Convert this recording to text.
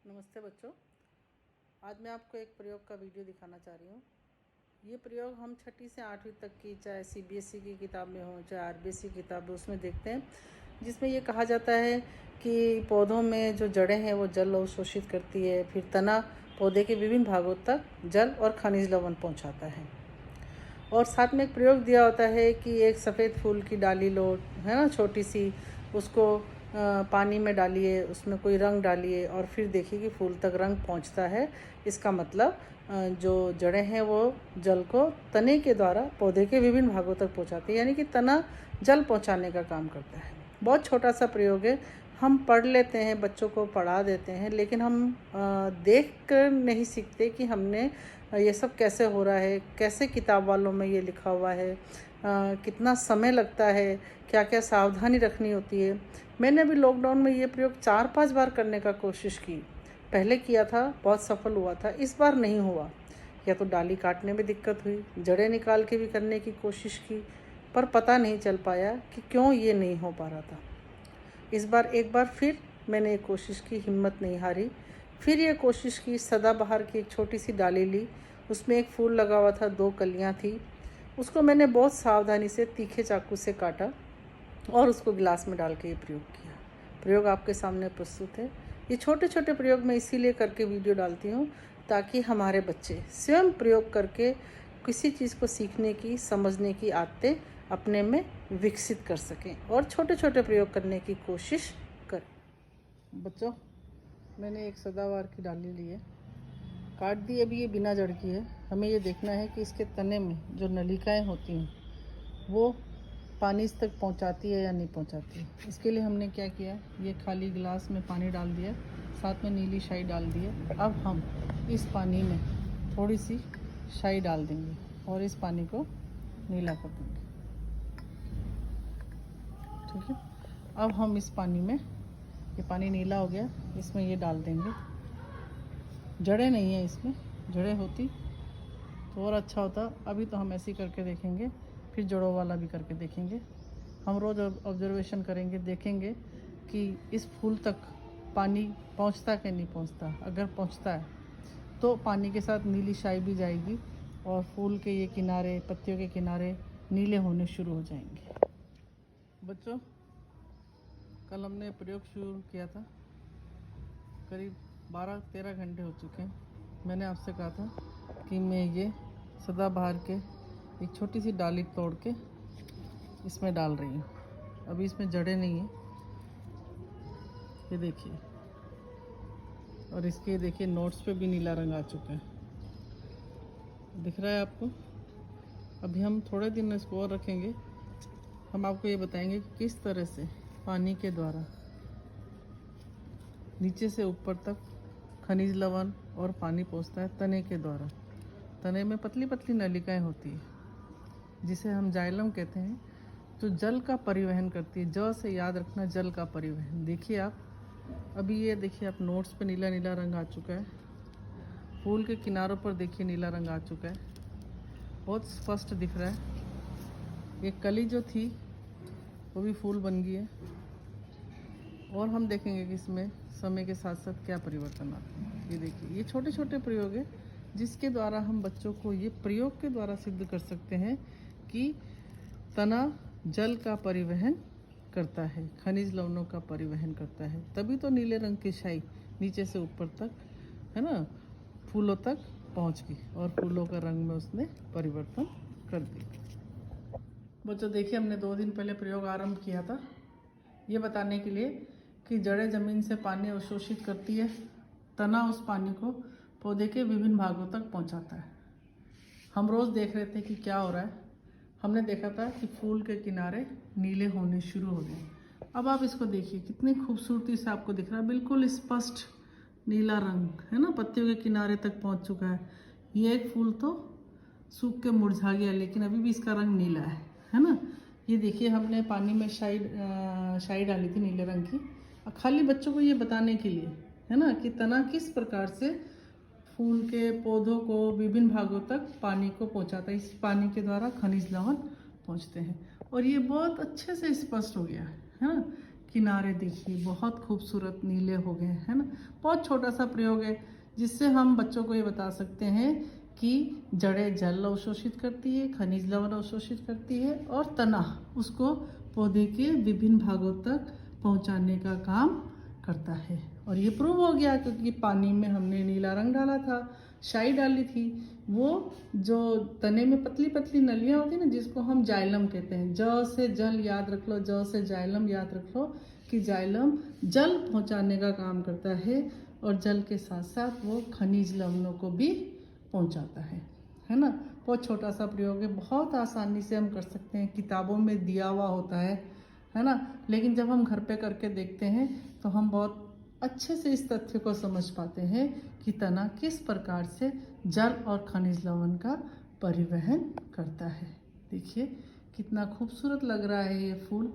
नमस्ते बच्चों, आज मैं आपको एक प्रयोग का वीडियो दिखाना चाह रही हूँ। ये प्रयोग हम छठी से 8वीं तक की, चाहे सीबीएसई की किताब में हो चाहे आरबीएसई की किताब में, उसमें देखते हैं, जिसमें ये कहा जाता है कि पौधों में जो जड़ें हैं वो जल अवशोषित करती है, फिर तना पौधे के विभिन्न भागों तक जल और खनिज लवण पहुँचाता है। और साथ में एक प्रयोग दिया होता है कि एक सफ़ेद फूल की डाली लो, है ना, छोटी सी, उसको पानी में डालिए, उसमें कोई रंग डालिए और फिर देखिए कि फूल तक रंग पहुंचता है। इसका मतलब जो जड़ें हैं वो जल को तने के द्वारा पौधे के विभिन्न भागों तक पहुंचाती है, यानी कि तना जल पहुंचाने का काम करता है। बहुत छोटा सा प्रयोग है, हम पढ़ लेते हैं, बच्चों को पढ़ा देते हैं, लेकिन हम देख कर नहीं सीखते कि हमने ये सब कैसे हो रहा है, कैसे किताब वालों में ये लिखा हुआ है, कितना समय लगता है, क्या क्या सावधानी रखनी होती है। मैंने अभी लॉकडाउन में ये प्रयोग 4-5 बार करने का कोशिश की। पहले किया था, बहुत सफल हुआ था, इस बार नहीं हुआ। या तो डाली काटने में दिक्कत हुई, जड़ें निकाल के भी करने की कोशिश की, पर पता नहीं चल पाया कि क्यों ये नहीं हो पा रहा था। इस बार एक बार फिर मैंने एक कोशिश की, हिम्मत नहीं हारी। फिर ये कोशिश की, सदाबहार की एक छोटी सी डाली ली, उसमें एक फूल लगा हुआ था, 2 कलियाँ थी। उसको मैंने बहुत सावधानी से तीखे चाकू से काटा और उसको गिलास में डाल के ये प्रयोग किया। प्रयोग आपके सामने प्रस्तुत है। ये छोटे छोटे प्रयोग मैं इसीलिए करके वीडियो डालती हूँ ताकि हमारे बच्चे स्वयं प्रयोग करके किसी चीज़ को सीखने की, समझने की आदतें अपने में विकसित कर सकें और छोटे छोटे प्रयोग करने की कोशिश करें। बच्चों, मैंने एक सदाबहार की डाली ली है, काट दी। अभी ये बिना जड़ की है। हमें ये देखना है कि इसके तने में जो नलिकाएं होती हैं वो पानी इस तक पहुंचाती है या नहीं पहुंचाती है। इसके लिए हमने क्या किया, ये खाली गिलास में पानी डाल दिया, साथ में नीली शाई डाल दी है। अब हम इस पानी में थोड़ी सी शाई डाल देंगे और इस पानी को नीला कर देंगे। ठीक है, अब हम इस पानी में, ये पानी नीला हो गया, इसमें ये डाल देंगे। जड़ें नहीं है इसमें, जड़ें होती तो और अच्छा होता। अभी तो हम ऐसे ही करके देखेंगे, फिर जड़ों वाला भी करके देखेंगे। हम रोज़ ऑब्जर्वेशन करेंगे, देखेंगे कि इस फूल तक पानी पहुंचता कि नहीं पहुंचता। अगर पहुंचता है तो पानी के साथ नीली शाई भी जाएगी और फूल के ये किनारे, पत्तियों के किनारे नीले होने शुरू हो जाएंगे। बच्चों, कल हमने प्रयोग शुरू किया था, करीब 12-13 घंटे हो चुके हैं। मैंने आपसे कहा था कि मैं ये सदाबहार के एक छोटी सी डाली तोड़ के इसमें डाल रही हूँ। अभी इसमें जड़ें नहीं हैं, ये देखिए, और इसके देखिए नोट्स पे भी नीला रंग आ चुका है, दिख रहा है आपको। अभी हम थोड़े दिन इसको और रखेंगे। हम आपको ये बताएंगे कि किस तरह से पानी के द्वारा नीचे से ऊपर तक खनिज लवण और पानी पहुँचता है तने के द्वारा। तने में पतली पतली नलिकाएं होती है जिसे हम जाइलम कहते हैं, जो जल का परिवहन करती है। ज से याद रखना, जल का परिवहन। देखिए आप, अभी ये देखिए आप, नोट्स पे नीला नीला रंग आ चुका है, फूल के किनारों पर देखिए नीला रंग आ चुका है, बहुत स्पष्ट दिख रहा है। ये कली जो थी वो भी फूल बन गई है। और हम देखेंगे कि इसमें समय के साथ साथ क्या परिवर्तन आते हैं। ये देखिए, ये छोटे छोटे प्रयोग है जिसके द्वारा हम बच्चों को ये प्रयोग के द्वारा सिद्ध कर सकते हैं कि तना जल का परिवहन करता है, खनिज लवणों का परिवहन करता है। तभी तो नीले रंग की शाई नीचे से ऊपर तक, है ना, फूलों तक पहुंच गई और फूलों का रंग में उसने परिवर्तन कर दिया। बच्चों देखिए, हमने 2 दिन पहले प्रयोग आरंभ किया था ये बताने के लिए कि जड़ें ज़मीन से पानी अवशोषित करती है, तना उस पानी को पौधे के विभिन्न भागों तक पहुंचाता है। हम रोज़ देख रहे थे कि क्या हो रहा है। हमने देखा था कि फूल के किनारे नीले होने शुरू हो गए। अब आप इसको देखिए, कितनी खूबसूरती से आपको दिख रहा है, बिल्कुल स्पष्ट नीला रंग, है ना, पत्तियों के किनारे तक पहुंच चुका है। ये एक फूल तो सूख के मुरझा गया, लेकिन अभी भी इसका रंग नीला है ना। ये देखिए, हमने पानी में शाई डाली थी नीले रंग की, खाली बच्चों को ये बताने के लिए, है ना, कि तना किस प्रकार से फूल के पौधों को विभिन्न भागों तक पानी को पहुंचाता है। इस पानी के द्वारा खनिज लवण पहुंचते हैं। और ये बहुत अच्छे से स्पष्ट हो गया है ना किनारे देखिए बहुत खूबसूरत नीले हो गए है ना। बहुत छोटा सा प्रयोग है जिससे हम बच्चों को ये बता सकते हैं कि जड़ें जल अवशोषित करती है, खनिज लवण अवशोषित करती है और तना उसको पौधे के विभिन्न भागों तक पहुंचाने का काम करता है। और ये प्रूव हो गया क्योंकि पानी में हमने नीला रंग डाला था, शाई डाली थी। वो जो तने में पतली पतली नलियां होती है ना, जिसको हम जाइलम कहते हैं। ज से जल याद रख लो, ज से जाइलम याद रख लो कि जाइलम जल पहुंचाने का काम करता है और जल के साथ साथ वो खनिज लवणों को भी पहुंचाता है ना। बहुत छोटा सा प्रयोग है, बहुत आसानी से हम कर सकते हैं, किताबों में दिया हुआ होता है ना। लेकिन जब हम घर पे करके देखते हैं तो हम बहुत अच्छे से इस तथ्य को समझ पाते हैं कि तना किस प्रकार से जल और खनिज लवण का परिवहन करता है। देखिए कितना खूबसूरत लग रहा है ये फूल।